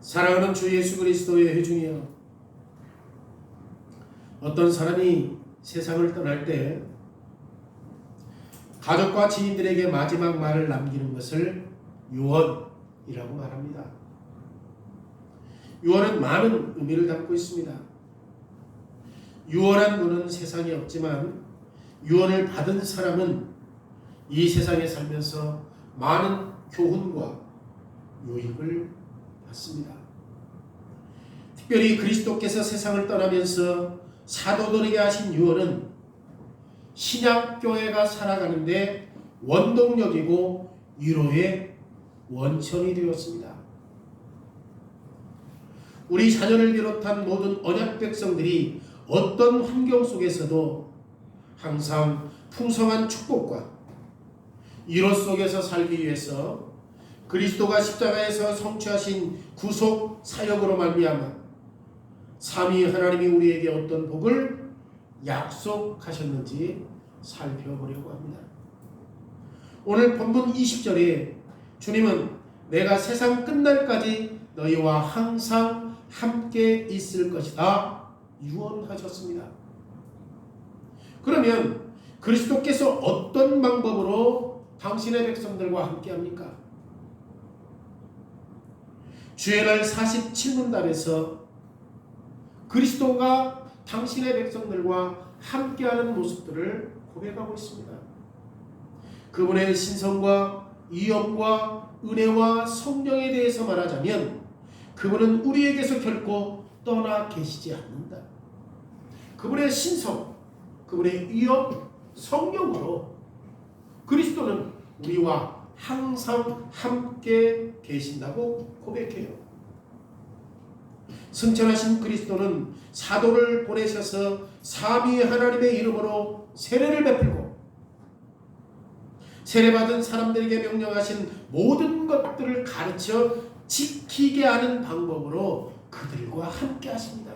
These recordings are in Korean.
사랑하는 주 예수 그리스도의 회중이여, 어떤 사람이 세상을 떠날 때 가족과 지인들에게 마지막 말을 남기는 것을 유언이라고 말합니다. 유언은 많은 의미를 담고 있습니다. 유언한 분은 세상에 없지만 유언을 받은 사람은 이 세상에 살면서 많은 교훈과 유익을 받습니다. 특별히 그리스도께서 세상을 떠나면서 사도들에게 하신 유언은 신약교회가 살아가는데 원동력이고 위로의 원천이 되었습니다. 우리 자녀를 비롯한 모든 언약 백성들이 어떤 환경 속에서도 항상 풍성한 축복과 위로 속에서 살기 위해서 그리스도가 십자가에서 성취하신 구속 사역으로 말미암아 삼위 하나님이 우리에게 어떤 복을 약속하셨는지 살펴보려고 합니다. 오늘 본문 20절에 주님은 내가 세상 끝날까지 너희와 항상 함께 있을 것이다 유언하셨습니다. 그러면 그리스도께서 어떤 방법으로 당신의 백성들과 함께합니까? 주의 날 47문답에서 그리스도가 당신의 백성들과 함께하는 모습들을 고백하고 있습니다. 그분의 신성과 위엄과 은혜와 성령에 대해서 말하자면 그분은 우리에게서 결코 떠나 계시지 않는다. 그분의 신성, 그분의 위엄, 성령으로 그리스도는 우리와 항상 함께 계신다고 고백해요. 승천하신 그리스도는 사도를 보내셔서 삼위 하나님의 이름으로 세례를 베풀고 세례받은 사람들에게 명령하신 모든 것들을 가르쳐 지키게 하는 방법으로 그들과 함께 하십니다.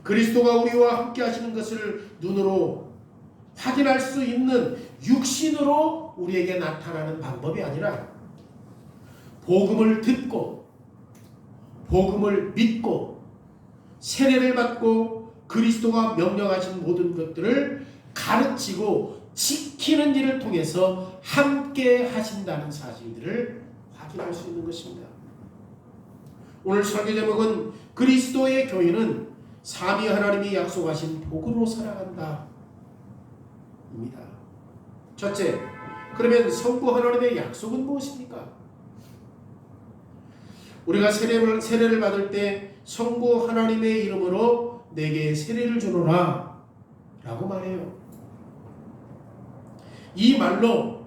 그리스도가 우리와 함께 하시는 것을 눈으로 확인할 수 있는 육신으로 우리에게 나타나는 방법이 아니라 복음을 듣고 복음을 믿고 세례를 받고 그리스도가 명령하신 모든 것들을 가르치고 지키는 일을 통해서 함께 하신다는 사실들을 확인할 수 있는 것입니다. 오늘 설교 제목은 그리스도의 교회는 삼위 하나님이 약속하신 복으로 살아간다 입니다. 첫째, 그러면 성부 하나님의 약속은 무엇입니까? 우리가 세례를 받을 때 성부 하나님의 이름으로 내게 세례를 주노라 라고 말해요. 이 말로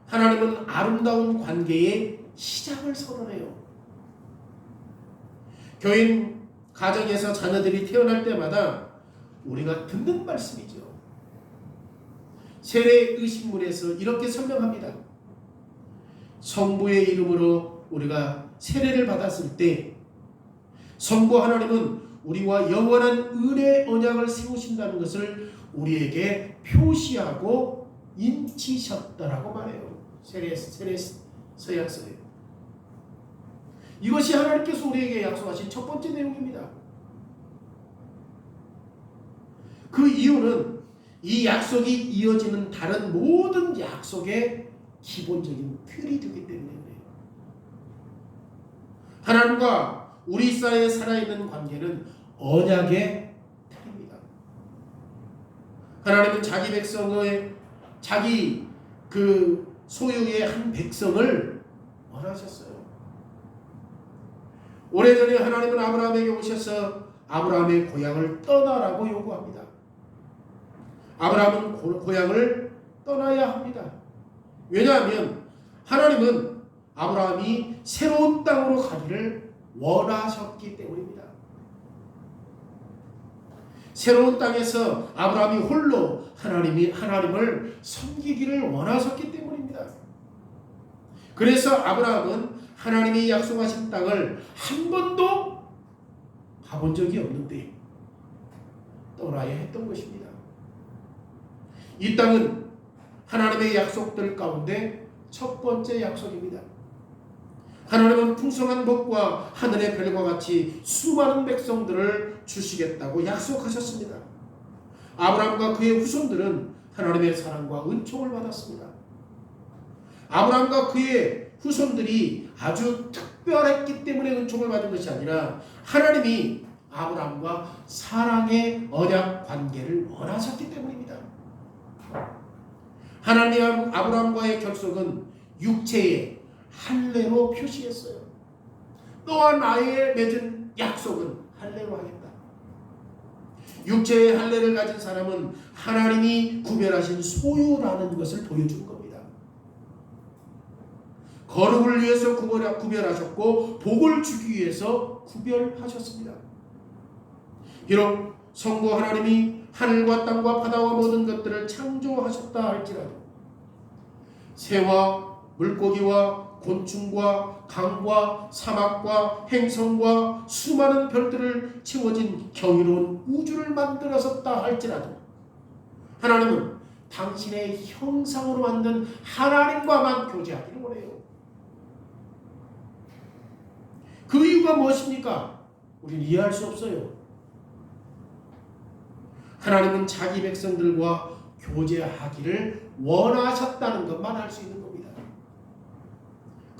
하나님은 아름다운 관계의 시작을 선언해요. 교인 가정에서 자녀들이 태어날 때마다 우리가 듣는 말씀이죠. 세례 의식문에서 이렇게 설명합니다. 성부의 이름으로 우리가 세례를 받았을 때 성부 하나님은 우리와 영원한 은혜 언약을 세우신다는 것을 우리에게 표시하고 인치셨다라고 말해요. 세례 서약서에. 이것이 하나님께서 우리에게 약속하신 첫 번째 내용입니다. 그 이유는 이 약속이 이어지는 다른 모든 약속의 기본적인 틀이 되기 때문에 하나님과 우리 사이에 살아있는 관계는 언약의 틀입니다. 하나님은 자기 백성의 자기 그 소유의 한 백성을 원하셨어요. 오래전에 하나님은 아브라함에게 오셔서 아브라함의 고향을 떠나라고 요구합니다. 아브라함은 고향을 떠나야 합니다. 왜냐하면 하나님은 아브라함이 새로운 땅으로 가기를 원하셨기 때문입니다. 새로운 땅에서 아브라함이 홀로 하나님을 섬기기를 원하셨기 때문입니다. 그래서 아브라함은 하나님이 약속하신 땅을 한 번도 가본 적이 없는데 떠나야 했던 것입니다. 이 땅은 하나님의 약속들 가운데 첫 번째 약속입니다. 하나님은 풍성한 복과 하늘의 별과 같이 수많은 백성들을 주시겠다고 약속하셨습니다. 아브라함과 그의 후손들은 하나님의 사랑과 은총을 받았습니다. 아브라함과 그의 후손들이 아주 특별했기 때문에 은총을 받은 것이 아니라 하나님이 아브라함과 사랑의 언약 관계를 원하셨기 때문입니다. 하나님이 아브라함과의 결속은 육체의 할례로 표시했어요. 너와 나의 맺은 약속은 할례로 하겠다. 육체의 할례를 가진 사람은 하나님이 구별하신 소유라는 것을 보여준 겁니다. 거룩을 위해서 구별하셨고 복을 주기 위해서 구별하셨습니다. 비록 성부 하나님이 하늘과 땅과 바다와 모든 것들을 창조하셨다 할지라도 새와 물고기와 곤충과 강과 사막과 행성과 수많은 별들을 채워진 경이로운 우주를 만들었다 할지라도 하나님은 당신의 형상으로 만든 하나님과만 교제하기를 원해요. 그 이유가 무엇입니까? 우리는 이해할 수 없어요. 하나님은 자기 백성들과 교제하기를 원하셨다는 것만 알 수 있는 겁니다.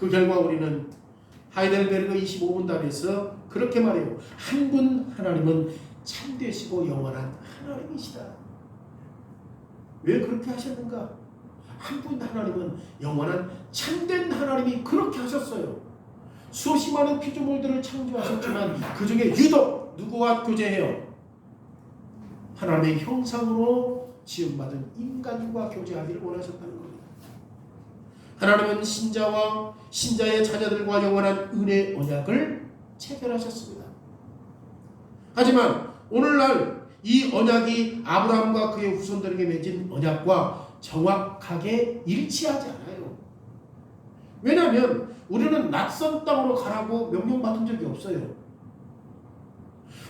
그 결과 우리는 하이델베르그 25분답에서 그렇게 말해요. 한 분 하나님은 참되시고 영원한 하나님이시다. 왜 그렇게 하셨는가? 한 분 하나님은 영원한 참된 하나님이 그렇게 하셨어요. 수없이 많은 피조물들을 창조하셨지만 그 중에 유독 누구와 교제해요? 하나님의 형상으로 지음받은 인간과 교제하기를 원하셨다는 겁니다. 하나님은 신자와 신자의 자녀들과 영원한 은혜 언약을 체결하셨습니다. 하지만 오늘날 이 언약이 아브라함과 그의 후손들에게 맺은 언약과 정확하게 일치하지 않아요. 왜냐하면 우리는 낯선 땅으로 가라고 명령받은 적이 없어요.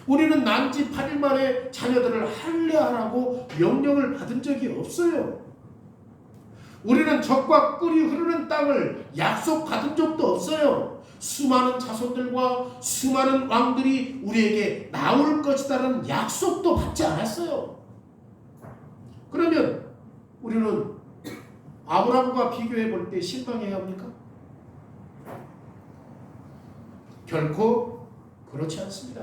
우리는 난지 8일 만에 자녀들을 할례하라고 명령을 받은 적이 없어요. 우리는 적과 꿀이 흐르는 땅을 약속받은 적도 없어요. 수많은 자손들과 수많은 왕들이 우리에게 나올 것이라는 약속도 받지 않았어요. 그러면 우리는 아브라함과 비교해 볼 때 실망해야 합니까? 결코 그렇지 않습니다.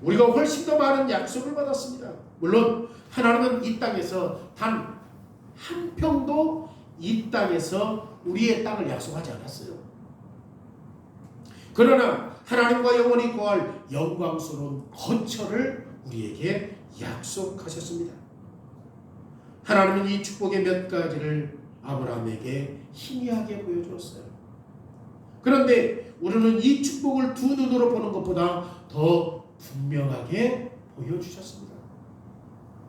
우리가 훨씬 더 많은 약속을 받았습니다. 물론 하나님은 이 땅에서 단 한 평도 이 땅에서 우리의 땅을 약속하지 않았어요. 그러나 하나님과 영원히 거할 영광스러운 거처를 우리에게 약속하셨습니다. 하나님은 이 축복의 몇 가지를 아브라함에게 희미하게 보여주었어요. 그런데 우리는 이 축복을 두 눈으로 보는 것보다 더 분명하게 보여주셨습니다.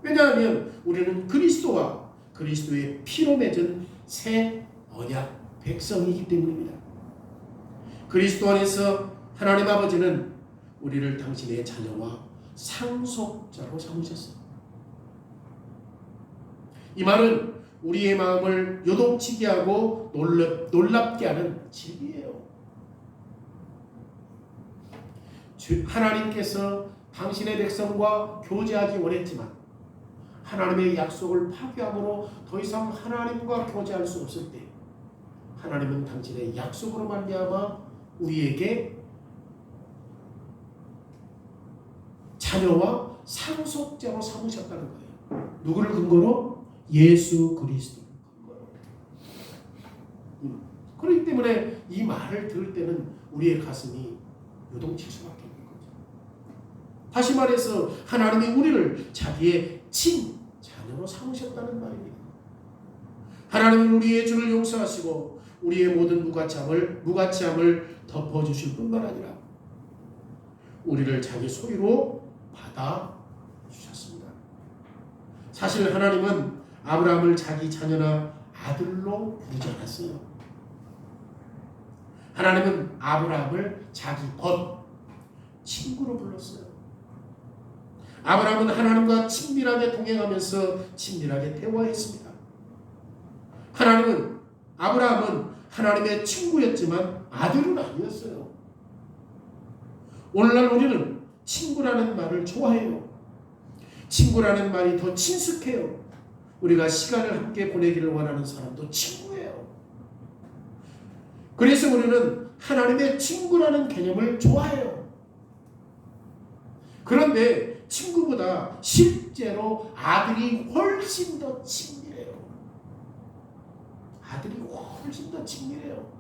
왜냐하면 우리는 그리스도와 그리스도의 피로 맺은 새 언약 백성이기 때문입니다. 그리스도 안에서 하나님 아버지는 우리를 당신의 자녀와 상속자로 삼으셨습니다. 이 말은 우리의 마음을 요동치게 하고 놀랍게 하는 진리예요. 하나님께서 당신의 백성과 교제하기 원했지만 하나님의 약속을 파괴함으로 더 이상 하나님과 교제할 수 없을 때 하나님은 당신의 약속으로 말미암아 우리에게 자녀와 상속자로 삼으셨다는 거예요. 누구를 근거로? 예수 그리스도를 근거로. 그렇기 때문에 이 말을 들을 때는 우리의 가슴이 요동칠 수밖에 없는 거죠. 다시 말해서 하나님이 우리를 자기의 자녀로 삼으셨다는 말입니다. 하나님은 우리의 죄를 용서하시고 우리의 모든 무가치함을 덮어주실 뿐만 아니라 우리를 자기 소유로 받아주셨습니다. 사실 하나님은 아브라함을 자기 자녀나 아들로 부르지 않았어요. 하나님은 아브라함을 자기 친구로 불렀어요. 아브라함은 하나님과 친밀하게 동행하면서 친밀하게 대화했습니다. 아브라함은 하나님의 친구였지만 아들은 아니었어요. 오늘날 우리는 친구라는 말을 좋아해요. 친구라는 말이 더 친숙해요. 우리가 시간을 함께 보내기를 원하는 사람도 친구예요. 그래서 우리는 하나님의 친구라는 개념을 좋아해요. 그런데 친구보다 실제로 아들이 훨씬 더 친밀해요. 아들이 훨씬 더 친밀해요.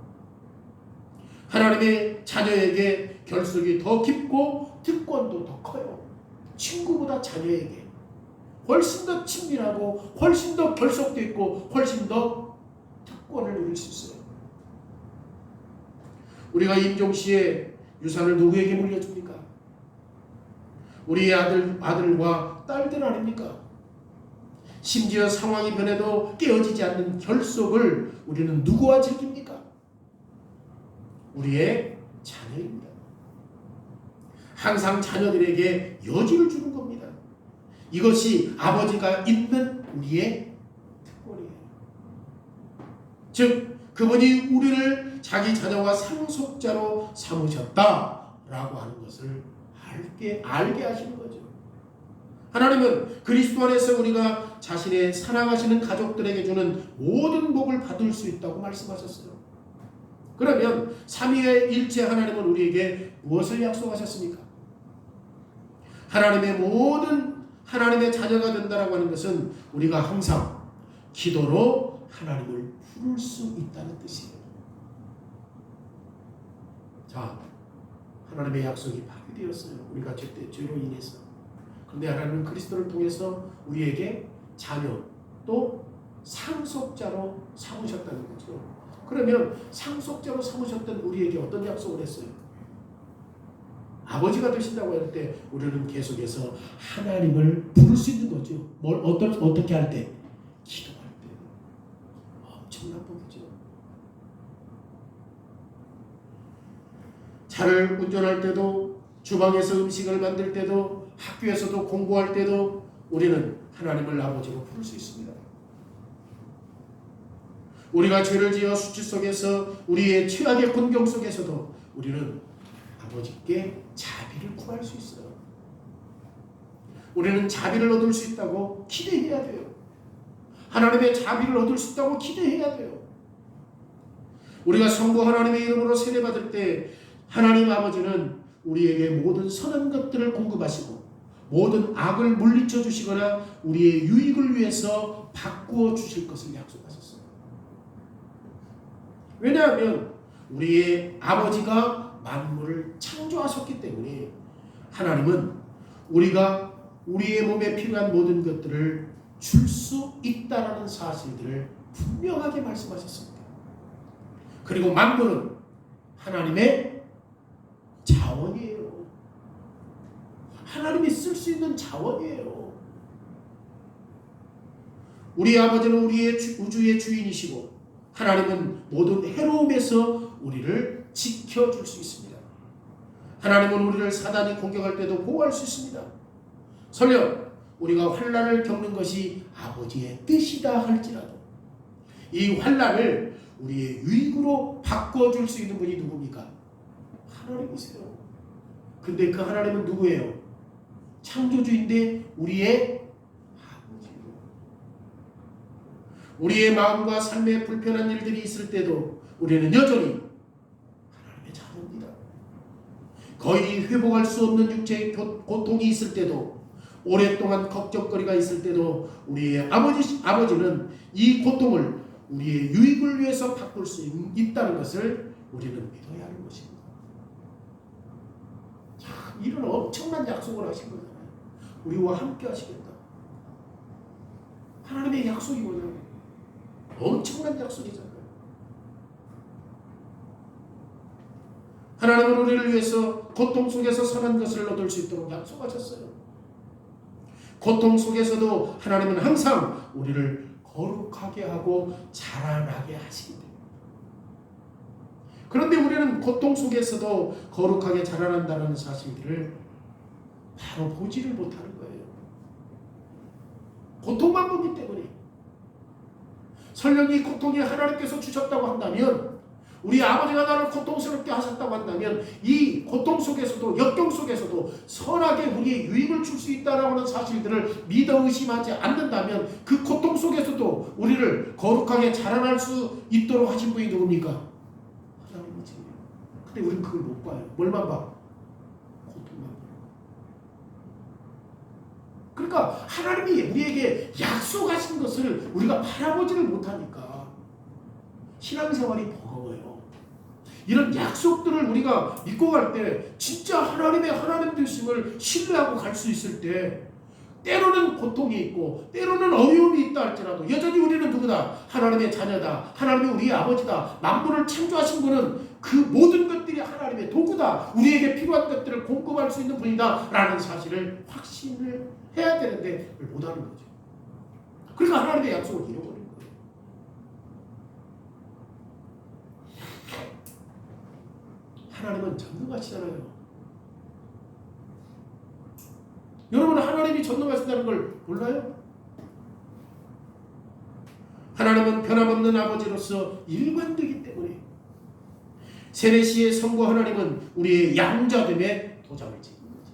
하나님의 자녀에게 결속이 더 깊고 특권도 더 커요. 친구보다 자녀에게 훨씬 더 친밀하고 훨씬 더 결속도 있고 훨씬 더 특권을 누릴 수 있어요. 우리가 임종시에 유산을 누구에게 물려줍니까? 우리의 아들과 딸들 아닙니까? 심지어 상황이 변해도 깨어지지 않는 결속을 우리는 누구와 즐깁니까? 우리의 자녀입니다. 항상 자녀들에게 여지를 주는 겁니다. 이것이 아버지가 있는 우리의 특권이에요. 즉 그분이 우리를 자기 자녀와 상속자로 삼으셨다라고 하는 것을 알게 하시는 거죠. 하나님은 그리스도 안에서 우리가 자신의 사랑하시는 가족들에게 주는 모든 복을 받을 수 있다고 말씀하셨어요. 그러면 삼위일체 하나님은 우리에게 무엇을 약속하셨습니까? 하나님의 자녀가 된다라고 하는 것은 우리가 항상 기도로 하나님을 부를 수 있다는 뜻이에요. 자, 하나님의 약속이 파괴되었어요. 우리가 죄로 인해서. 그런데 하나님은 그리스도를 통해서 우리에게 자녀 또 상속자로 삼으셨다는 거죠. 그러면 상속자로 삼으셨던 우리에게 어떤 약속을 했어요? 아버지가 되신다고 할 때 우리는 계속해서 하나님을 부를 수 있는 거죠. 어떻게 할 때? 기도할 때. 엄청난 복이죠. 차를 운전할 때도, 주방에서 음식을 만들 때도, 학교에서도 공부할 때도 우리는 하나님을 아버지로 부를 수 있습니다. 우리가 죄를 지어 수치 속에서 우리의 최악의 곤경 속에서도 우리는 아버지께 자비를 구할 수 있어요. 우리는 자비를 얻을 수 있다고 기대해야 돼요. 하나님의 자비를 얻을 수 있다고 기대해야 돼요. 우리가 성부 하나님의 이름으로 세례받을 때 하나님 아버지는 우리에게 모든 선한 것들을 공급하시고 모든 악을 물리쳐 주시거나 우리의 유익을 위해서 바꾸어 주실 것을 약속하셨어요. 왜냐하면 우리의 아버지가 만물을 창조하셨기 때문에 하나님은 우리가 우리의 몸에 필요한 모든 것들을 줄 수 있다라는 사실들을 분명하게 말씀하셨습니다. 그리고 만물은 하나님의 자원이에요. 하나님이 쓸 수 있는 자원이에요. 우리 아버지는 우리의 우주의 주인이시고 하나님은 모든 해로움에서 우리를 지켜줄 수 있습니다. 하나님은 우리를 사단이 공격할 때도 보호할 수 있습니다. 설령 우리가 환난을 겪는 것이 아버지의 뜻이다 할지라도 이 환난을 우리의 유익으로 바꿔줄 수 있는 분이 누굽니까? 하나님이세요. 근데 그 하나님은 누구예요? 창조주인데 우리의 아버지예요. 우리의 마음과 삶에 불편한 일들이 있을 때도 우리는 여전히 하나님의 자녀입니다. 거의 회복할 수 없는 육체의 고통이 있을 때도 오랫동안 걱정거리가 있을 때도 우리의 아버지는 이 고통을 우리의 유익을 위해서 바꿀 수 있다는 것을 우리는 믿어야 하는 것입니다. 참 이런 엄청난 약속을 하신 거잖아요. 우리와 함께 하시겠다. 하나님의 약속이 뭐냐면 엄청난 약속이잖아요. 하나님은 우리를 위해서 고통 속에서 선한 것을 얻을 수 있도록 약속하셨어요. 고통 속에서도 하나님은 항상 우리를 거룩하게 하고 자라나게 하시기 때문에. 그런데 우리는 고통 속에서도 거룩하게 자라난다는 사실들을 바로 보지를 못하는 거예요. 고통만 보기 때문에. 설령 이 고통이 하나님께서 주셨다고 한다면 우리 아버지가 나를 고통스럽게 하셨다고 한다면 이 고통 속에서도 역경 속에서도 선하게 우리의 유익을 줄 수 있다라고 하는 사실들을 믿어 의심하지 않는다면 그 고통 속에서도 우리를 거룩하게 자라날 수 있도록 하신 분이 누굽니까? 하나님이지. 근데 우리는 그걸 못 봐요. 뭘만 봐? 고통만 봐. 그러니까 하나님이 우리에게 약속하신 것을 우리가 바라보지를 못하니까 신앙생활이 버거워요. 이런 약속들을 우리가 믿고 갈 때 진짜 하나님의 하나님 되심을 신뢰하고 갈 수 있을 때 때로는 고통이 있고 때로는 어려움이 있다 할지라도 여전히 우리는 누구다? 하나님의 자녀다. 하나님이 우리의 아버지다. 만물을 창조하신 분은 그 모든 것들이 하나님의 도구다. 우리에게 필요한 것들을 공급할 수 있는 분이다 라는 사실을 확신을 해야 되는데 그걸 못하는 거죠. 그러니까 하나님의 약속을 잃어버린 거예요. 하나님은 전능하시잖아요. 여러분 하나님이 전능하신다는 걸 몰라요? 하나님은 변함없는 아버지로서 일관되기 때문에 세례시의 성부 하나님은 우리의 양자됨에 도장을 찍는 거지.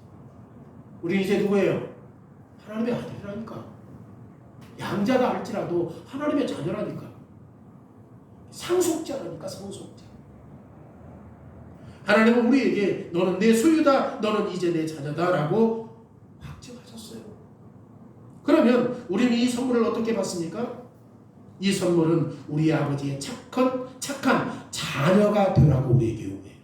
우리는 이제 누구예요? 하나님의 아들이라니까. 양자다 할지라도 하나님의 자녀라니까. 상속자라니까. 상속자. 하나님은 우리에게 너는 내 소유다, 너는 이제 내 자녀다 라고 확증하셨어요. 그러면 우리는 이 선물을 어떻게 받습니까? 이 선물은 우리 아버지의 착한 자녀가 되라고 우리에게 요구해요.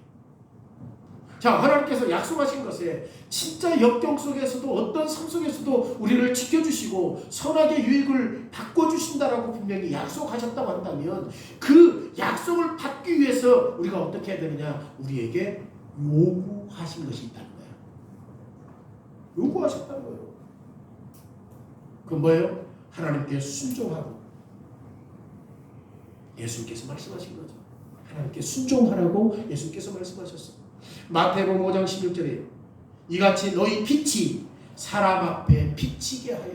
자, 하나님께서 약속하신 것에 진짜 역경 속에서도 어떤 삶 속에서도 우리를 지켜주시고 선하게 유익을 바꿔주신다라고 분명히 약속하셨다고 한다면 그 약속을 받기 위해서 우리가 어떻게 해야 되느냐? 우리에게 요구하신 것이 있다는 거예요. 요구하셨다는 거예요. 그건 뭐예요? 하나님께 순종하고 예수님께서 말씀하신 거죠. 하나님께 순종하라고 예수님께서 말씀하셨어요. 마태복음 5장 16절에 이같이 너희 빛이 사람 앞에 비치게 하여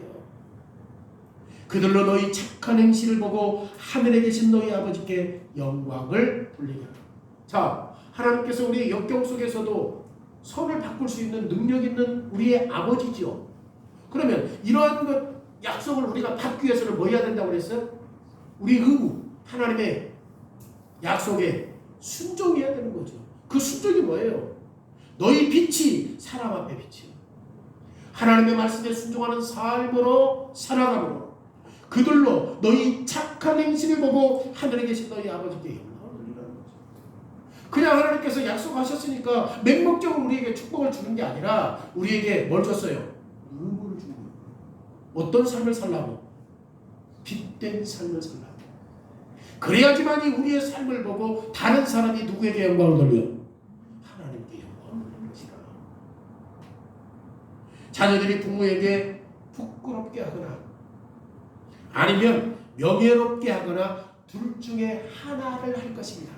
그들로 너희 착한 행실을 보고 하늘에 계신 너희 아버지께 영광을 돌리게 하라. 자, 하나님께서 우리의 역경 속에서도 선을 바꿀 수 있는 능력 있는 우리의 아버지죠. 그러면 이러한 것 약속을 우리가 받기 위해서는 뭐 해야 된다고 그랬어요? 우리 의무, 하나님의 약속에 순종해야 되는 거죠. 그 순종이 뭐예요? 너희 빛이 사람 앞에 빛이에요. 하나님의 말씀에 순종하는 삶으로 살아감으로 그들로 너희 착한 행실을 보고 하늘에 계신 너희 아버지께 영광을 돌리라는 거죠. 그냥 하나님께서 약속하셨으니까 맹목적으로 우리에게 축복을 주는 게 아니라 우리에게 뭘 줬어요? 의무를 주는 거예요. 어떤 삶을 살라고? 빛된 삶을 살라고. 그래야지만이 우리의 삶을 보고 다른 사람이 누구에게 영광을 돌려요? 하나님께 영광을 돌리는 것이다. 자녀들이 부모에게 부끄럽게 하거나 아니면 명예롭게 하거나 둘 중에 하나를 할 것입니다.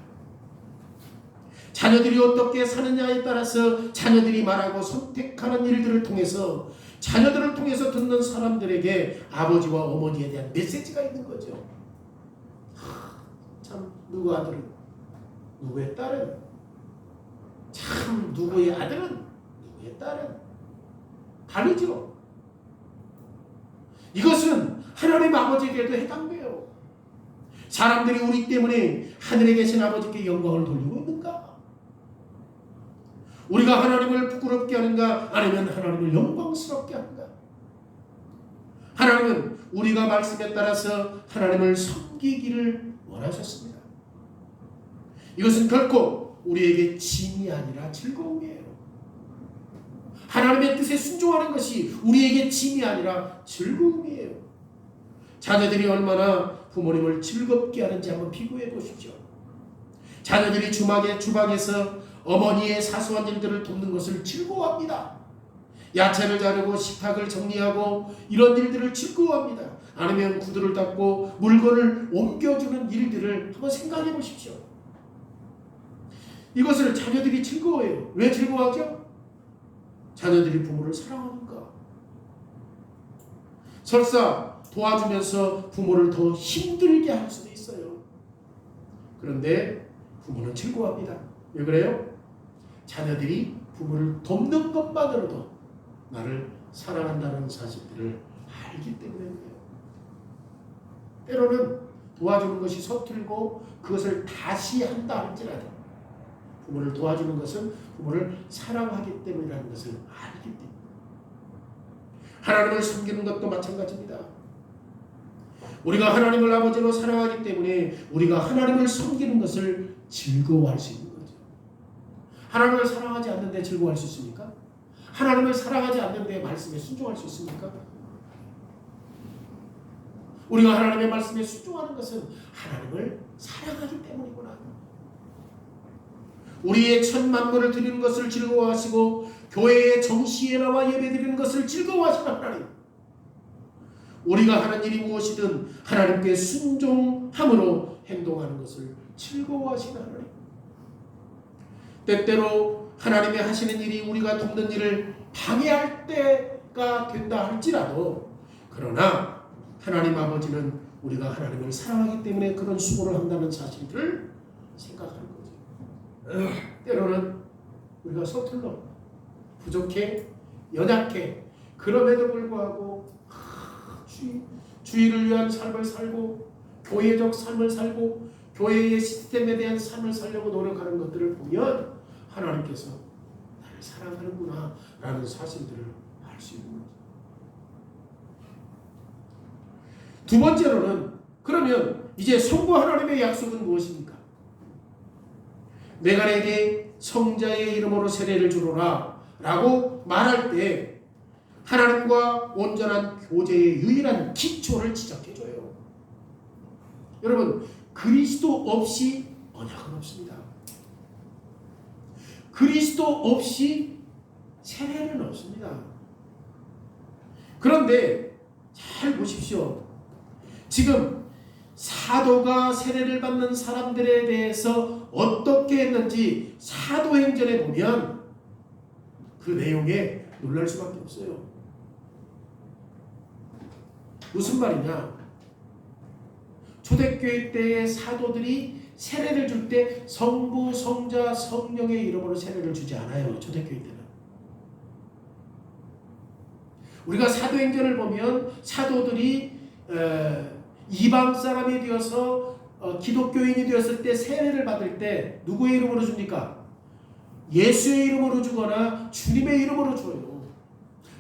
자녀들이 어떻게 사느냐에 따라서 자녀들이 말하고 선택하는 일들을 통해서 자녀들을 통해서 듣는 사람들에게 아버지와 어머니에 대한 메시지가 있는 거죠. 참 누구 아들은 누구의 딸은 참 누구의 아들은 누구의 딸은 다르죠. 이것은 하나님 아버지에게도 해당돼요. 사람들이 우리 때문에 하늘에 계신 아버지께 영광을 돌리고 있는가? 우리가 하나님을 부끄럽게 하는가? 아니면 하나님을 영광스럽게 하는가? 하나님은 우리가 말씀에 따라서 하나님을 섬기기를 원하셨습니다. 이것은 결코 우리에게 짐이 아니라 즐거움이에요. 하나님의 뜻에 순종하는 것이 우리에게 짐이 아니라 즐거움이에요. 자녀들이 얼마나 부모님을 즐겁게 하는지 한번 비교해 보십시오. 자녀들이 주방에서 어머니의 사소한 일들을 돕는 것을 즐거워합니다. 야채를 자르고 식탁을 정리하고 이런 일들을 즐거워합니다. 아니면 구두를 닦고 물건을 옮겨주는 일들을 한번 생각해 보십시오. 이것을 자녀들이 즐거워해요. 왜 즐거워하죠? 자녀들이 부모를 사랑하니까. 설사 도와주면서 부모를 더 힘들게 할 수도 있어요. 그런데 부모는 즐거워합니다. 왜 그래요? 자녀들이 부모를 돕는 것만으로도 나를 사랑한다는 사실들을 알기 때문이에요. 때로는 도와주는 것이 서툴고 그것을 다시 한다 할지라도 부모를 도와주는 것은 부모를 사랑하기 때문이라는 것을 알기 때문에 하나님을 섬기는 것도 마찬가지입니다. 우리가 하나님을 아버지로 사랑하기 때문에 우리가 하나님을 섬기는 것을 즐거워할 수 있는 거죠. 하나님을 사랑하지 않는데 즐거워할 수 있습니까? 하나님을 사랑하지 않는데 말씀에 순종할 수 있습니까? 우리가 하나님의 말씀에 순종하는 것은 하나님을 사랑하기 때문이구나. 우리의 첫 만물을 드리는 것을 즐거워하시고 교회의 정시에 나와 예배드리는 것을 즐거워하시는 하나님. 우리가 하는 일이 무엇이든 하나님께 순종함으로 행동하는 것을 즐거워하시는 하나님. 때때로 하나님의 하시는 일이 우리가 돕는 일을 방해할 때가 된다 할지라도 그러나 하나님 아버지는 우리가 하나님을 사랑하기 때문에 그런 수고를 한다는 사실을 생각하는 거죠. 때로는 우리가 서툴러 부족해 연약해 그럼에도 불구하고 주의를 위한 삶을 살고 교회적 삶을 살고 교회의 시스템에 대한 삶을 살려고 노력하는 것들을 보면 하나님께서 나를 사랑하는구나 라는 사실들을 알 수 있는 거죠. 두 번째로는 그러면 이제 성부 하나님의 약속은 무엇입니까? 내가 내게 성자의 이름으로 세례를 주노라 라고 말할 때 하나님과 온전한 교제의 유일한 기초를 지적해줘요. 여러분 그리스도 없이 언약은 없습니다. 그리스도 없이 세례는 없습니다. 그런데 잘 보십시오. 지금 사도가 세례를 받는 사람들에 대해서 어떻게 했는지 사도행전에 보면 그 내용에 놀랄 수밖에 없어요. 무슨 말이냐? 초대교회 때의 사도들이 세례를 줄 때 성부, 성자, 성령의 이름으로 세례를 주지 않아요. 초대교회 때는. 우리가 사도행전을 보면 사도들이 이방 사람이 되어서 기독교인이 되었을 때 세례를 받을 때 누구의 이름으로 줍니까? 예수의 이름으로 주거나 주님의 이름으로 줘요.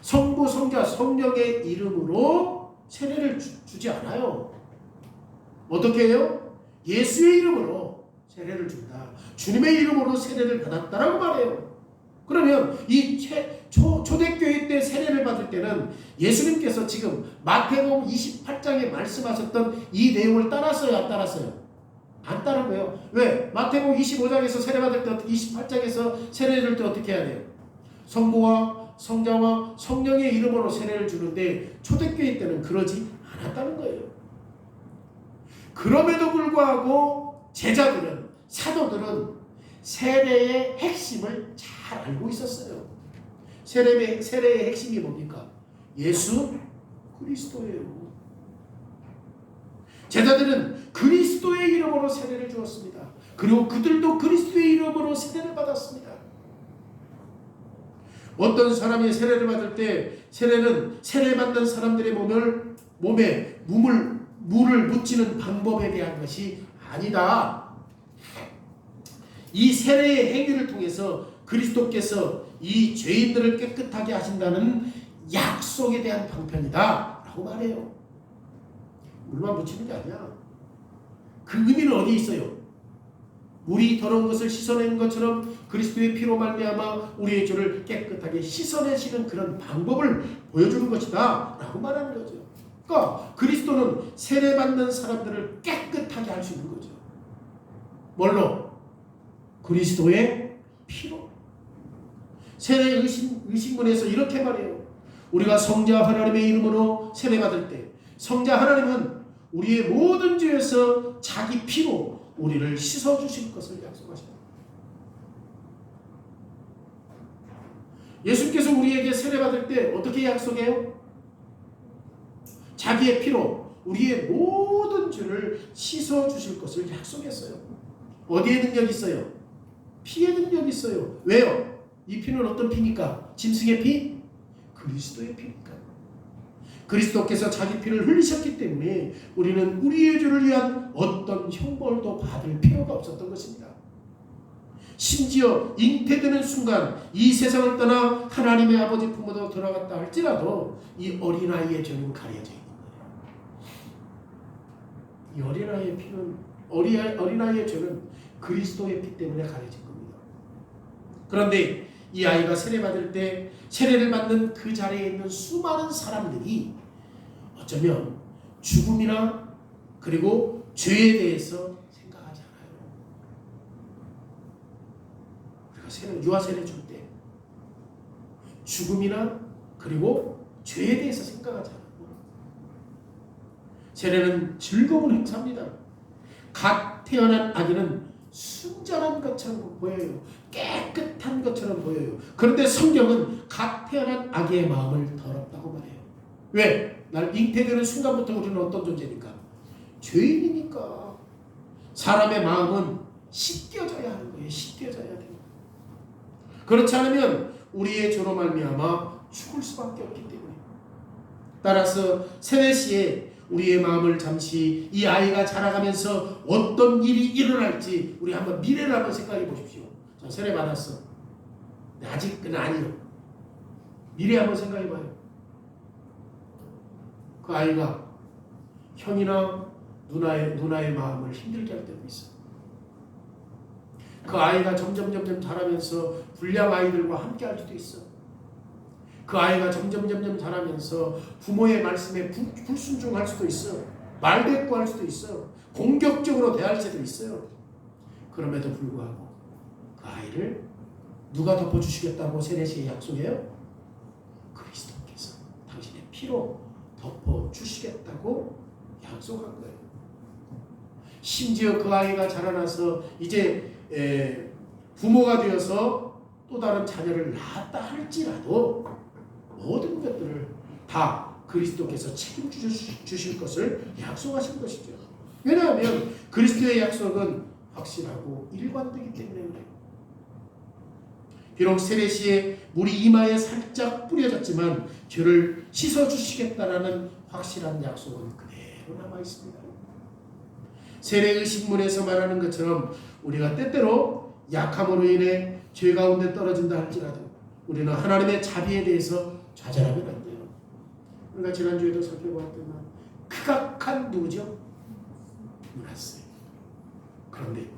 성부, 성자, 성령의 이름으로 세례를 주지 않아요. 어떻게 해요? 예수의 이름으로 세례를 준다. 주님의 이름으로 세례를 받았다라고 말해요. 그러면 이 초대교회 때 세례를 받을 때는 예수님께서 지금 마태복음 28장에 말씀하셨던 이 내용을 따랐어요? 안 따랐어요? 안 따른 거예요. 왜? 마태복음 25장에서 세례 받을 때 28장에서 세례를 줄 때 어떻게 해야 돼요? 성부와 성자와 성령의 이름으로 세례를 주는데 초대교회 때는 그러지 않았다는 거예요. 그럼에도 불구하고 제자들은 사도들은 세례의 핵심을 잘 알고 있었어요. 세례의 핵심이 뭡니까? 예수 그리스도예요. 제자들은 그리스도의 이름으로 세례를 주었습니다. 그리고 그들도 그리스도의 이름으로 세례를 받았습니다. 어떤 사람이 세례를 받을 때 세례는 세례받는 사람들의 몸에 물을 묻히는 방법에 대한 것이 아니다. 이 세례의 행위를 통해서 그리스도께서 이 죄인들을 깨끗하게 하신다는 약속에 대한 방편이다 라고 말해요. 물만 묻히는 게 아니야. 그 의미는 어디에 있어요? 물이 더러운 것을 씻어내는 것처럼 그리스도의 피로 말미암아 우리의 죄를 깨끗하게 씻어내시는 그런 방법을 보여주는 것이다 라고 말하는 거죠. 그러니까 그리스도는 세례받는 사람들을 깨끗하게 할 수 있는 거죠. 뭘로? 그리스도의 피로. 세례 의식문에서 이렇게 말해요. 우리가 성자 하나님의 이름으로 세례받을 때 성자 하나님은 우리의 모든 죄에서 자기 피로 우리를 씻어주실 것을 약속하십니다. 예수께서 우리에게 세례받을 때 어떻게 약속해요? 자기의 피로 우리의 모든 죄를 씻어주실 것을 약속했어요. 어디에 능력이 있어요? 피에 능력이 있어요. 왜요? 이 피는 어떤 피니까? 짐승의 피? 그리스도의 피니까. 그리스도께서 자기 피를 흘리셨기 때문에 우리는 우리의 죄를 위한 어떤 형벌도 받을 필요가 없었던 것입니다. 심지어 잉태되는 순간 이 세상을 떠나 하나님의 아버지 품으로 들어갔다 할지라도 이 어린아이의 죄는 가려져 있는 거예요. 이 어린아이의 피는 어린아이의 죄는 그리스도의 피 때문에 가려진 겁니다. 그런데 이 아이가 세례받을 때 세례를 받는 그 자리에 있는 수많은 사람들이 어쩌면 죽음이나 그리고 죄에 대해서 생각하지 않아요. 우리가 유아 세례 줄 때 죽음이나 그리고 죄에 대해서 생각하지 않아요. 세례는 즐거운 행사입니다. 갓 태어난 아기는 순전한 것처럼 보여요. 깨끗한 것처럼 보여요. 그런데 성경은 갓 태어난 아기의 마음을 더럽다고 말해요. 왜? 날 잉태되는 순간부터 우리는 어떤 존재니까? 죄인이니까. 사람의 마음은 씻겨져야 하는 거예요. 씻겨져야 돼요. 그렇지 않으면 우리의 죄로 말미암아 죽을 수밖에 없기 때문에. 따라서 세례 시에 우리의 마음을 잠시 이 아이가 자라가면서 어떤 일이 일어날지 우리 한번 미래를 한번 생각해 보십시오. 자, 세례 받았어. 아직은 아니요. 미래 한번 생각해 봐요. 그 아이가 형이나 누나의 마음을 힘들게 할 때도 있어. 그 아이가 점점 자라면서 불량 아이들과 함께 할 수도 있어. 그 아이가 점점 자라면서 부모의 말씀에 불순종할 수도 있어. 말대꾸할 수도 있어. 공격적으로 대할 수도 있어요. 그럼에도 불구하고 그 아이를 누가 덮어주시겠다고 세례시에 약속해요? 그리스도께서 당신의 피로 덮어주시겠다고 약속한 거예요. 심지어 그 아이가 자라나서 이제 부모가 되어서 또 다른 자녀를 낳았다 할지라도 모든 것들을 다 그리스도께서 책임져 주실 것을 약속하신 것이죠. 왜냐하면 그리스도의 약속은 확실하고 일관되기 때문에 그래요. 비록 세례시에 물이 이마에 살짝 뿌려졌지만 죄를 씻어주시겠다라는 확실한 약속은 그대로 남아있습니다. 세례의식문에서 말하는 것처럼 우리가 때때로 약함으로 인해 죄 가운데 떨어진다 할지라도 우리는 하나님의 자비에 대해서 좌절하면 안 돼요. 우리가 지난주에도 살펴보았지만 극악한 누구죠? 므낫세. 그런데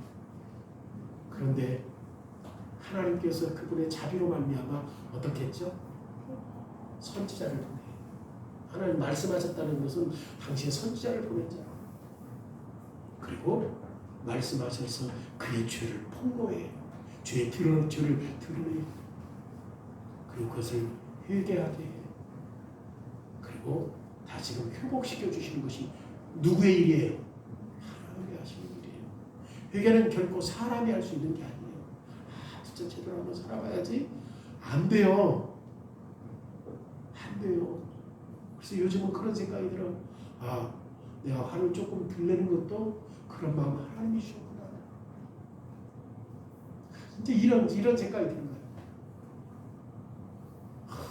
하나님께서 그분의 자비로 말미암아 어떻게 했죠? 선지자를 보내. 하나님 말씀하셨다는 것은 당시에 선지자를 보낸 자. 그리고 말씀하셔서 그의 죄를 폭로해. 죄를 드러내. 그리고 그것을 회개하게 해. 그리고 다시금 회복시켜 주시는 것이 누구의 일이에요? 하나님이 하시는 일이에요. 회개는 결코 사람이 할 수 있는 게 아니에요. 진짜 제대로 한번 살아봐야지. 안 돼요. 그래서 요즘은 그런 생각이 들어. 내가 화를 조금 들내는 것도 그런 마음 하나님이 주셨구나. 이제 이런 생각이 드는 거예요.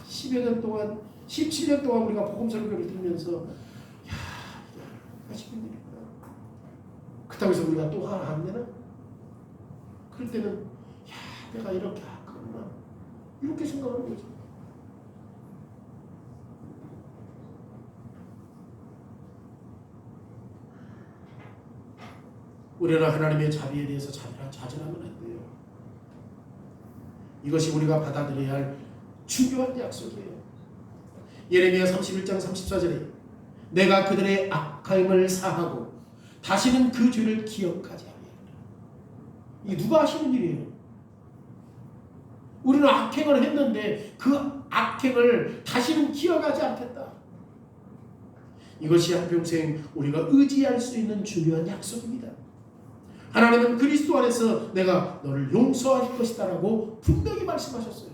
10여 년 동안, 17년 동안 우리가 복음 설교를 들으면서 하시는 일이구나. 그렇다고 해서 우리가 또 화를 안 내나? 그럴 때는 내가 이렇게 악하구나. 이렇게 생각하는 거죠. 우리는 하나님의 자비에 대해서 좌절하면 안 돼요. 이것이 우리가 받아들여야 할 중요한 약속이에요. 예레미야 31장 34절에 내가 그들의 악함을 사하고 다시는 그 죄를 기억하지 아니하리라. 이게 누가 하시는 일이에요? 우리는 악행을 했는데 그 악행을 다시는 기억하지 않겠다. 이것이 한평생 우리가 의지할 수 있는 중요한 약속입니다. 하나님은 그리스도 안에서 내가 너를 용서할 것이다 라고 분명히 말씀하셨어요.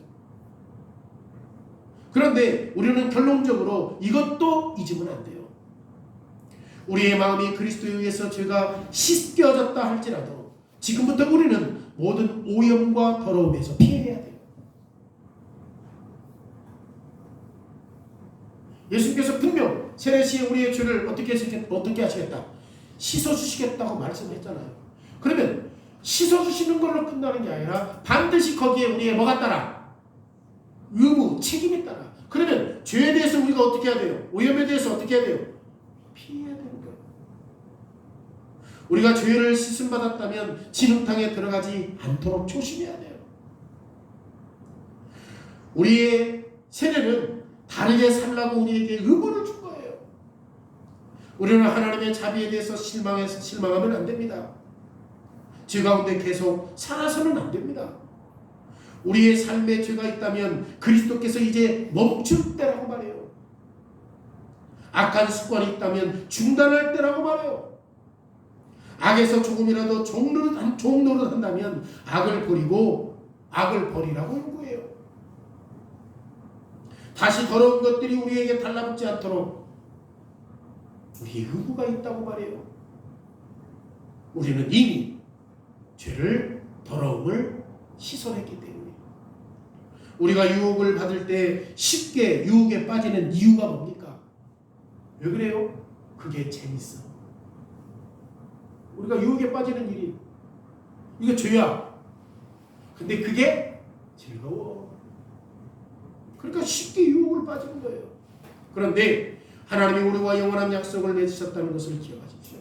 그런데 우리는 결론적으로 이것도 잊으면 안 돼요. 우리의 마음이 그리스도에 의해서 죄가 씻겨졌다 할지라도 지금부터 우리는 모든 오염과 더러움에서 피해야 돼요. 예수님께서 분명 세례 시에 우리의 죄를 어떻게 하시겠다? 씻어주시겠다고 말씀했잖아요. 그러면 씻어주시는 걸로 끝나는 게 아니라 반드시 거기에 우리의 뭐가 따라? 의무, 책임이 따라. 그러면 죄에 대해서 우리가 어떻게 해야 돼요? 오염에 대해서 어떻게 해야 돼요? 피해야 되는 거예요. 우리가 죄를 씻음받았다면 진흙탕에 들어가지 않도록 조심해야 돼요. 우리의 세례는 다르게 살라고 우리에게 의무를 준 거예요. 우리는 하나님의 자비에 대해서 실망하면 안 됩니다. 죄 가운데 계속 살아서는 안 됩니다. 우리의 삶에 죄가 있다면 그리스도께서 이제 멈출 때라고 말해요. 악한 습관이 있다면 중단할 때라고 말해요. 악에서 조금이라도 종노릇 한다면 악을 버리라고 요구해요. 다시 더러운 것들이 우리에게 달라붙지 않도록 우리의 의무가 있다고 말해요. 우리는 이미 죄를, 더러움을 씻어냈기 때문에 우리가 유혹을 받을 때 쉽게 유혹에 빠지는 이유가 뭡니까? 왜 그래요? 그게 재밌어. 우리가 유혹에 빠지는 일이 이거 죄야. 근데 그게 즐거워. 그러니까 쉽게 유혹을 빠지는 거예요. 그런데 하나님이 우리와 영원한 약속을 맺으셨다는 것을 기억하십시오.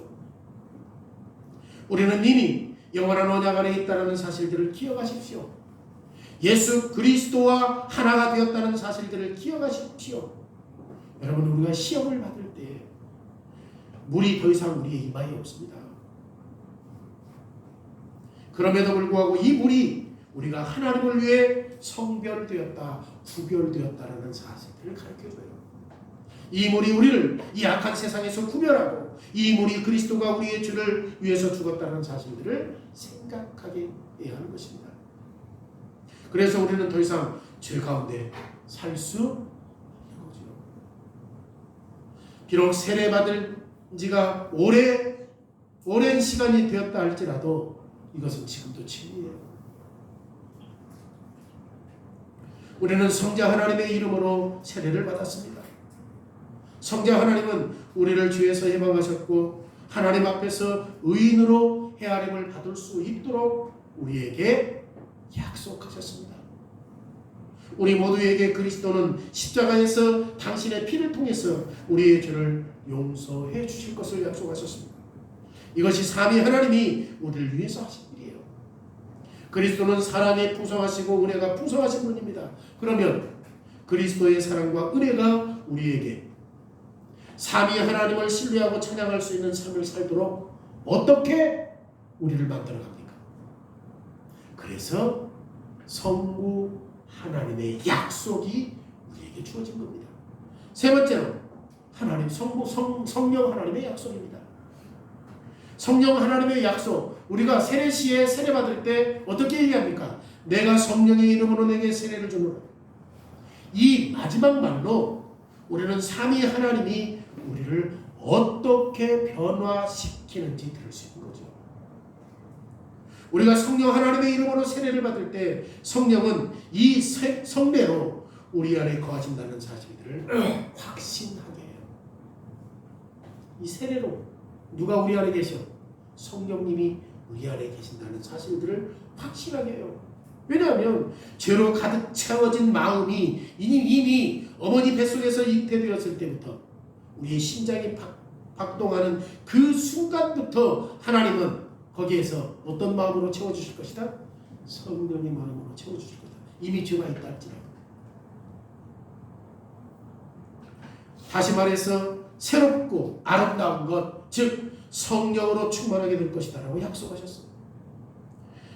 우리는 이미 영원한 언약 안에 있다는 사실들을 기억하십시오. 예수 그리스도와 하나가 되었다는 사실들을 기억하십시오. 여러분, 우리가 시험을 받을 때 물이 더 이상 우리의 이마에 없습니다. 그럼에도 불구하고 이 물이 우리가 하나님을 위해 성별되었다, 구별되었다라는 사실들을 가르쳐줘요. 이 물이 우리를 이 악한 세상에서 구별하고 이 물이 그리스도가 우리의 죄를 위해서 죽었다는 사실들을 생각하게 해야 하는 것입니다. 그래서 우리는 더 이상 죄 가운데 살 수 없는 거죠. 비록 세례받을 지가 오랜 시간이 되었다 할지라도 이것은 지금도 진리예요. 우리는 성자 하나님의 이름으로 세례를 받았습니다. 성자 하나님은 우리를 죄에서 해방하셨고 하나님 앞에서 의인으로 헤아림을 받을 수 있도록 우리에게 약속하셨습니다. 우리 모두에게 그리스도는 십자가에서 당신의 피를 통해서 우리의 죄를 용서해 주실 것을 약속하셨습니다. 이것이 삼위 하나님이 우리를 위해서 하신 일이에요. 그리스도는 사랑에 풍성하시고 은혜가 풍성하신 분입니다. 그러면 그리스도의 사랑과 은혜가 우리에게 삼위 하나님을 신뢰하고 찬양할 수 있는 삶을 살도록 어떻게 우리를 만들어갑니까? 그래서 성부 하나님의 약속이 우리에게 주어진 겁니다. 세 번째는 하나님 성령 하나님의 약속입니다. 성령 하나님의 약속. 우리가 세례 시에 세례 받을 때 어떻게 얘기합니까? 내가 성령의 이름으로 내게 세례를 주노라. 이 마지막 말로 우리는 삼위 하나님이 우리를 어떻게 변화시키는지 들을 수 있는 거죠. 우리가 성령 하나님의 이름으로 세례를 받을 때 성령은 이 성례로 우리 안에 거하신다는 사실들을 확신하게 해요. 이 세례로 누가 우리 안에 계셔? 성령님이 우리 안에 계신다는 사실들을 확실하게 해요. 왜냐하면 죄로 가득 채워진 마음이 이미 어머니 뱃속에서 잉태되었을 때부터 우리의 심장이 박동하는 그 순간부터 하나님은 거기에서 어떤 마음으로 채워주실 것이다? 성령의 마음으로 채워주실 것이다. 이미 죄가 있다 할지라도. 다시 말해서 새롭고 아름다운 것, 즉 성령으로 충만하게 될 것이다 라고 약속하셨습니다.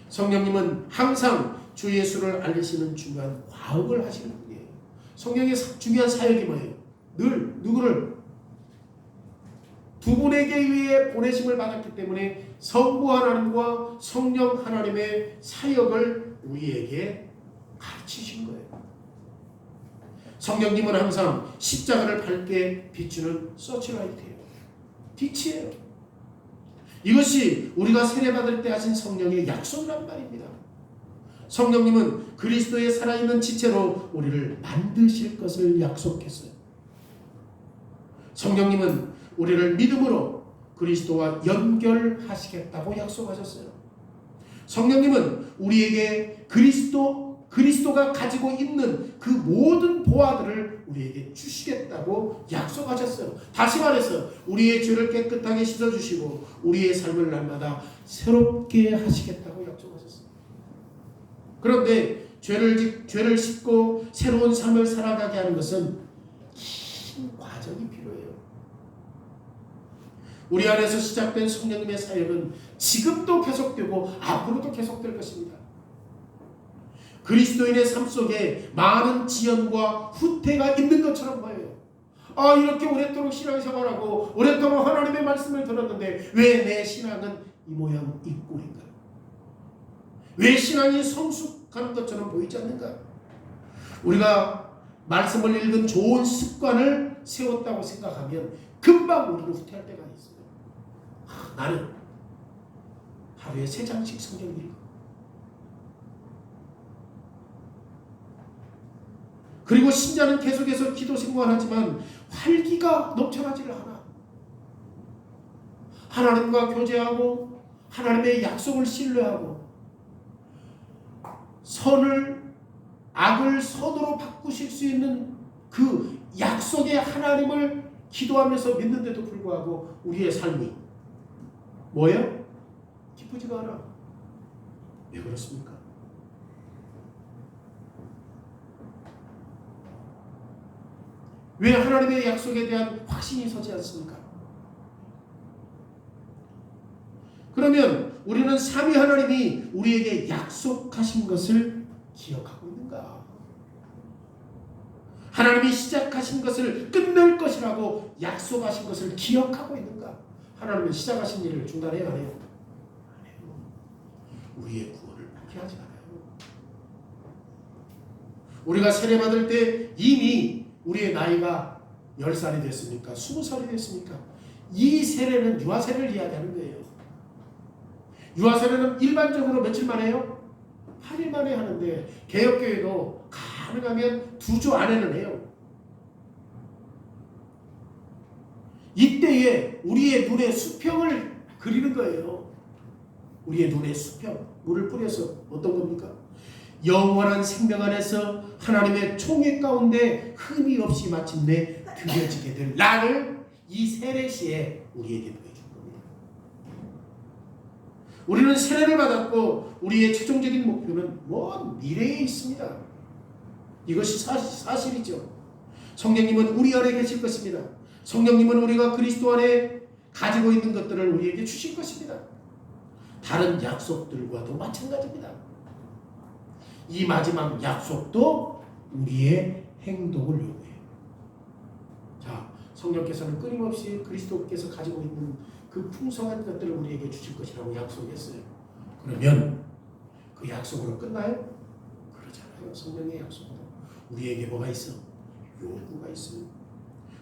성령님은 항상 주 예수를 알리시는 중요한 과업을 하시는 분이에요. 성령의 중요한 사역이 뭐예요? 늘 누구를? 두 분에게 의해 보내심을 받았기 때문에 성부 하나님과 성령 하나님의 사역을 우리에게 가르치신 거예요. 성령님은 항상 십자가를 밝게 비추는 서치라이트예요. 빛이에요. 이것이 우리가 세례받을 때 하신 성령의 약속이란 말입니다. 성령님은 그리스도의 살아있는 지체로 우리를 만드실 것을 약속했어요. 성령님은 우리를 믿음으로 그리스도와 연결하시겠다고 약속하셨어요. 성령님은 우리에게 그리스도가 가지고 있는 그 모든 보화들을 우리에게 주시겠다고 약속하셨어요. 다시 말해서 우리의 죄를 깨끗하게 씻어주시고 우리의 삶을 날마다 새롭게 하시겠다고 약속하셨어요. 그런데 죄를 씻고 새로운 삶을 살아가게 하는 것은 긴 과정이 필요해요. 우리 안에서 시작된 성령님의 사역은 지금도 계속되고 앞으로도 계속될 것입니다. 그리스도인의 삶 속에 많은 지연과 후퇴가 있는 것처럼 보여요. 이렇게 오랫도록 신앙생활하고 오랫동안 하나님의 말씀을 들었는데 왜 내 신앙은 이 모양 이 꼴인가? 왜 신앙이 성숙한 것처럼 보이지 않는가? 우리가 말씀을 읽은 좋은 습관을 세웠다고 생각하면 금방 우리는 후퇴할 때가 있어요. 나는 하루에 3장씩 성경 읽고 그리고 신자는 계속해서 기도 생활하지만 활기가 넘쳐나지를 않아. 하나님과 교제하고 하나님의 약속을 신뢰하고 악을 선으로 바꾸실 수 있는 그 약속의 하나님을 기도하면서 믿는데도 불구하고 우리의 삶이 뭐예요? 기쁘지가 않아. 왜 그렇습니까? 왜 하나님의 약속에 대한 확신이 서지 않습니까? 그러면 우리는 삼위 하나님이 우리에게 약속하신 것을 기억하고 있는가? 하나님이 시작하신 것을 끝낼 것이라고 약속하신 것을 기억하고 있는가? 하나님은 시작하신 일을 중단해야 해요. 안 해요. 우리의 구원을 포기하지 않아요. 우리가 세례받을 때 이미 우리의 나이가 10살이 됐습니까? 20살이 됐습니까? 이 세례는 유아세례를 이야기하는 거예요. 유아세례는 일반적으로 며칠 만에 해요? 8일 만에 하는데 개혁교회도 가능하면 2주 안에는 해요. 이때에 우리의 눈에 수평을 그리는 거예요. 우리의 눈에 수평, 물을 뿌려서 어떤 겁니까? 영원한 생명 안에서 하나님의 총회 가운데 흠이 없이 마침내 드려지게 될 날을 이 세례 시에 우리에게 보여준 겁니다. 우리는 세례를 받았고 우리의 최종적인 목표는 먼 미래에 있습니다. 이것이 사실이죠. 성령님은 우리 안에 계실 것입니다. 성령님은 우리가 그리스도 안에 가지고 있는 것들을 우리에게 주실 것입니다. 다른 약속들과도 마찬가지입니다. 이 마지막 약속도 우리의 행동을 요구해요. 자, 성령께서는 끊임없이 그리스도께서 가지고 있는 그 풍성한 것들을 우리에게 주실 것이라고 약속했어요. 그러면 그 약속으로 끝나요? 그러잖아요. 성령의 약속으로 우리에게 뭐가 있어? 요구가 있어요.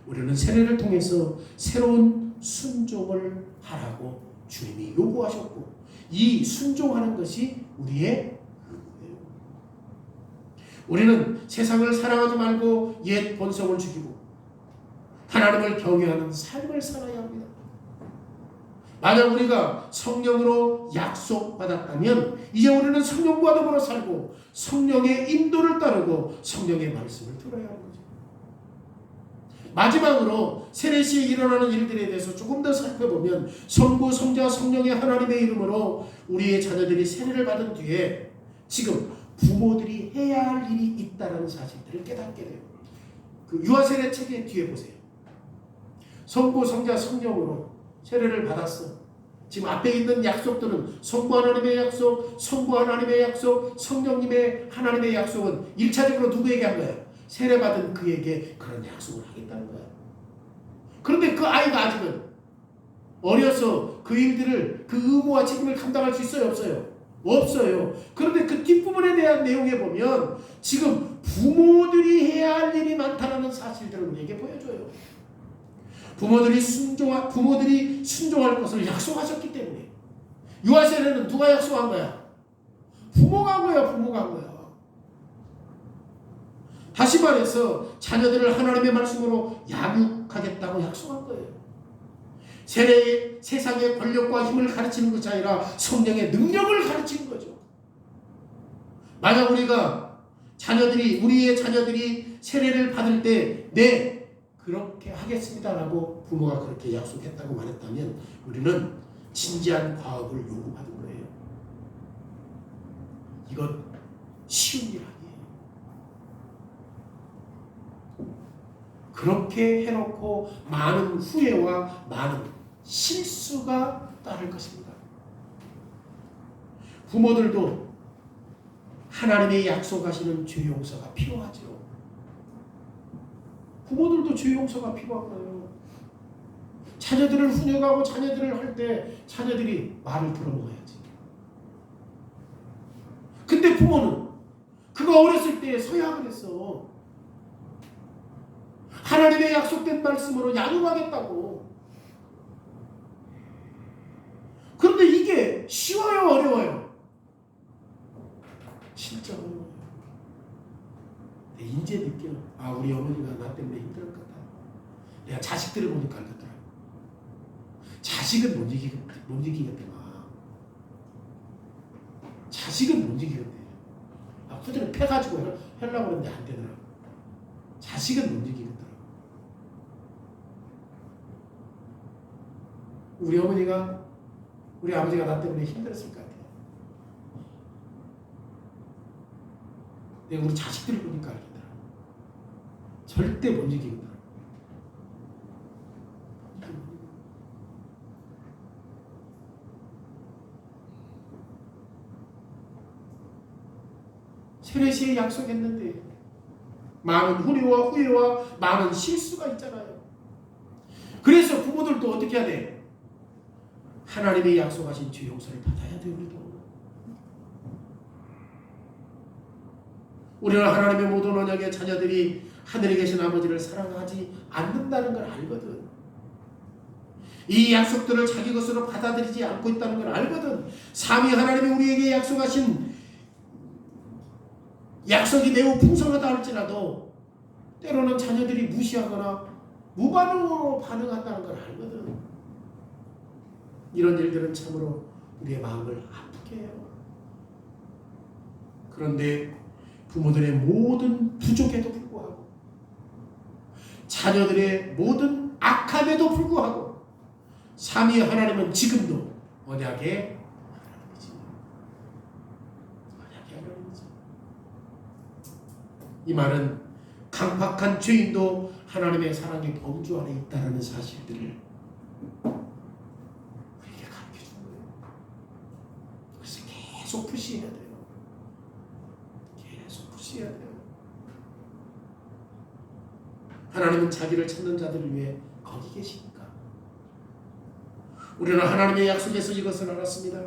우리는 세례를 통해서 새로운 순종을 하라고 주님이 요구하셨고 이 순종하는 것이 우리의 요구예요. 우리는 세상을 사랑하지 말고 옛 본성을 죽이고 하나님을 경외하는 삶을 살아야 합니다. 만약 우리가 성령으로 약속받았다면 이제 우리는 성령과 더불어 살고 성령의 인도를 따르고 성령의 말씀을 들어야 하는 거죠. 마지막으로 세례 시에 일어나는 일들에 대해서 조금 더 살펴보면 성부, 성자, 성령의 하나님의 이름으로 우리의 자녀들이 세례를 받은 뒤에 지금 부모들이 해야 할 일이 있다는 사실들을 깨닫게 돼요. 그 유아세례 책의 뒤에 보세요. 성부, 성자, 성령으로 세례를 받았어. 지금 앞에 있는 약속들은 성부 하나님의 약속, 성부 하나님의 약속, 성령님의 하나님의 약속은 1차적으로 누구에게 한 거예요? 세례받은 그에게 그런 약속을 하겠다는 거예요. 그런데 그 아이가 아직은 어려서 그 일들을, 그 의무와 책임을 감당할 수 있어요? 없어요? 없어요. 그런데 그 뒷부분에 대한 내용에 보면 지금 부모들이 해야 할 일이 많다는 사실들을 우리에게 보여줘요. 부모들이 순종할 것을 약속하셨기 때문에. 유아 세례는 누가 약속한 거야? 부모가 한 거야. 부모가 한 거야. 다시 말해서 자녀들을 하나님의 말씀으로 양육하겠다고 약속한 거예요. 세례의 세상의 권력과 힘을 가르치는 것이 아니라 성령의 능력을 가르치는 거죠. 만약 우리의 자녀들이 세례를 받을 때 네, 그렇게 하겠습니다라고 부모가 그렇게 약속했다고 말했다면 우리는 진지한 과업을 요구받은 거예요. 이건 쉬운 일 아니에요. 그렇게 해놓고 많은 후회와 많은 실수가 따를 것입니다. 부모들도 하나님의 약속하시는 죄 용서가 필요하죠. 부모들도 죄 용서가 필요한 거예요. 자녀들을 훈육하고 자녀들을 할 때 자녀들이 말을 들어먹어야지. 근데 부모는 그가 어렸을 때 서약을 했어. 하나님의 약속된 말씀으로 양육하겠다고. 그런데 이게 쉬워요, 어려워요? 진짜 어려워요. 이제 느껴. 우리 어머니가 나 때문에 힘들었겠다. 내가 자식들을 보니까 알겠더라고. 자식은 못 이기겠더만. 자식은 못 이기겠대. 후드를 패가지고 하려고 그러는데 안 되더라고. 자식은 못 이기겠더라고. 우리 아버지가 나 때문에 힘들었을 것 같아요. 내가 우리 자식들을 보니까 알겠더라고. 절대 못 이기겠더라고. 세례시에 약속했는데 많은 후회와 많은 실수가 있잖아요. 그래서 부모들도 어떻게 해야 돼? 하나님의 약속하신 죄 용서를 받아야 돼요. 우리는 하나님의 모든 언약의 자녀들이 하늘에 계신 아버지를 사랑하지 않는다는 걸 알거든. 이 약속들을 자기 것으로 받아들이지 않고 있다는 걸 알거든. 삼위 하나님이 우리에게 약속하신 약속이 매우 풍성하다 할지라도 때로는 자녀들이 무시하거나 무반응으로 반응한다는 걸 알거든. 이런 일들은 참으로 우리의 마음을 아프게 해요. 그런데 부모들의 모든 부족에도 불구하고 자녀들의 모든 악함에도 불구하고 삼위 하나님은 지금도 언약의 하나님이지. 이 말은 강팍한 죄인도 하나님의 사랑의 범주 안에 있다는 사실들을 우리에게 가르쳐준 거예요. 그래서 계속 푸시해야 돼요. 계속 푸시해야 돼요. 하나님은 자기를 찾는 자들을 위해 거기 계시니까. 우리는 하나님의 약속에서 이것을 알았습니다.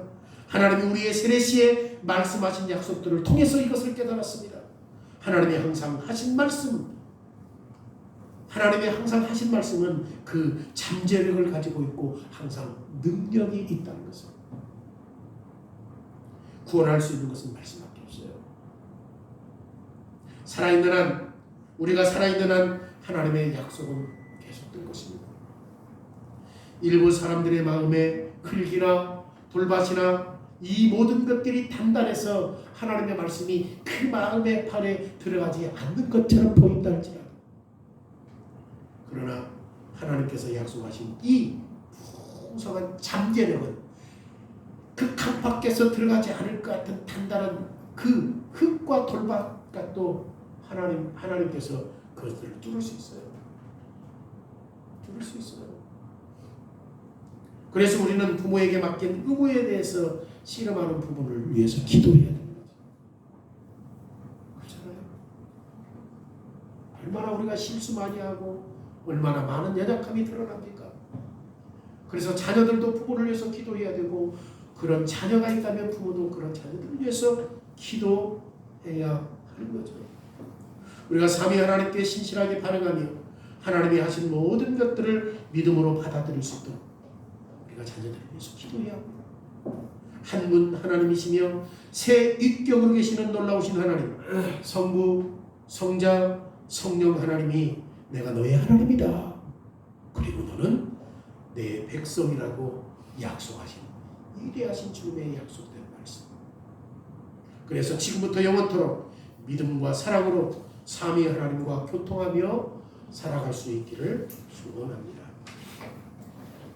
하나님이 우리의 세례시에 말씀하신 약속들을 통해서 이것을 깨달았습니다. 하나님이 항상 하신 말씀은 그 잠재력을 가지고 있고 항상 능력이 있다는 것을. 구원할 수 있는 것은 말씀밖에 없어요. 우리가 살아있는 한 하나님의 약속은 계속될 것입니다. 일부 사람들의 마음에 흙이나 돌밭이나 이 모든 것들이 단단해서 하나님의 말씀이 그 마음의 판에 들어가지 않는 것처럼 보인다 할지라도, 그러나 하나님께서 약속하신 이 풍성한 잠재력은 그 강 밖에서 들어가지 않을 것 같은 단단한 그 흙과 돌밭과 또 하나님께서 그것들을 뚫을 수 있어요. 뚫을 수 있어요. 그래서 우리는 부모에게 맡긴 의무에 대해서 씨름하는 부분을 위해서 기도해야 되는 거죠. 그렇잖아요. 얼마나 우리가 실수 많이 하고 얼마나 많은 연약함이 드러납니까? 그래서 자녀들도 부모를 위해서 기도해야 되고, 그런 자녀가 있다면 부모도 그런 자녀들을 위해서 기도해야 하는 거죠. 우리가 삼위 하나님께 신실하게 반응하며 하나님이 하신 모든 것들을 믿음으로 받아들일 수 있도록 우리가 자녀들을 위해서 기도해야 합니다. 한 분 하나님이시며 새 윗격으로 계시는 놀라우신 하나님, 성부, 성자, 성령 하나님이 내가 너의 하나님이다. 그리고 너는 내 백성이라고 약속하신 위대하신 주님의 약속된 말씀. 그래서 지금부터 영원토록 믿음과 사랑으로 삼위 하나님과 교통하며 살아갈 수 있기를 축원합니다.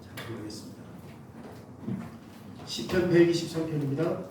자, 기도하겠습니다. 시편 123편입니다.